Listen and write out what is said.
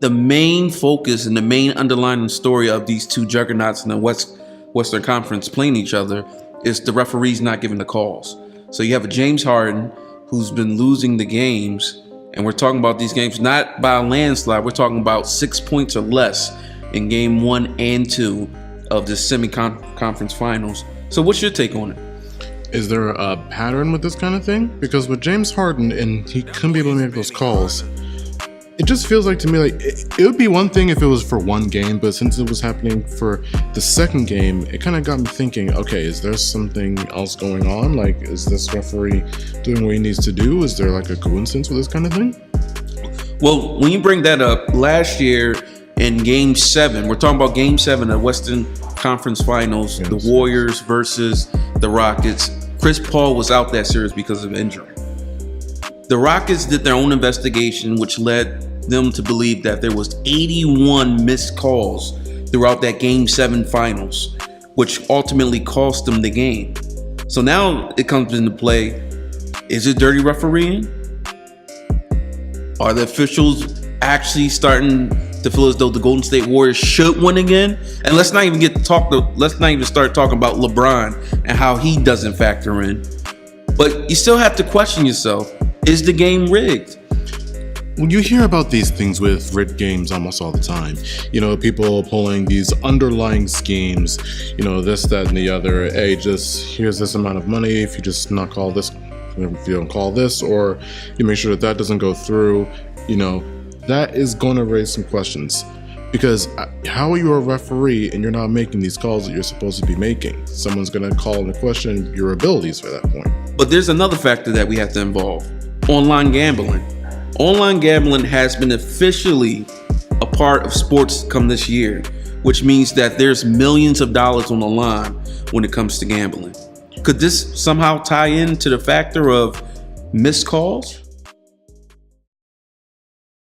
the main focus and the main underlying story of these two juggernauts in the Western Conference playing each other is the referees not giving the calls. So you have a James Harden who's been losing the games, and we're talking about these games not by a landslide. We're talking about 6 points or less in game 1 and 2 of the semi-conference finals. So what's your take on it? Is there a pattern with this kind of thing? Because with James Harden, and he couldn't be able to make those calls, it just feels like to me like it would be one thing if it was for one game, but since it was happening for the second game, it kind of got me thinking, okay, is there something else going on? Like, is this referee doing what he needs to do? Is there like a coincidence with this kind of thing? Well, when you bring that up, last year in game 7, we're talking about game 7 of Western Conference Finals, yes. The Warriors versus the Rockets. Chris Paul was out that series because of injury. The Rockets did their own investigation, which led them to believe that there was 81 missed calls throughout that game 7 finals, which ultimately cost them the game. So now it comes into play. Is it dirty refereeing? Are the officials actually starting to feel as though the Golden State Warriors should win again? And let's not even start talking about LeBron and how he doesn't factor in. But you still have to question yourself. Is the game rigged? Well, you hear about these things with rigged games almost all the time. You know, people pulling these underlying schemes, you know, this, that, and the other. Hey, just here's this amount of money if you just not call this, if you don't call this, or you make sure that doesn't go through. You know, that is going to raise some questions. Because how are you a referee and you're not making these calls that you're supposed to be making? Someone's going to call into question your abilities for that point. But there's another factor that we have to involve. Online gambling. Online gambling has been officially a part of sports come this year, which means that there's millions of dollars on the line when it comes to gambling. Could this somehow tie into the factor of missed calls?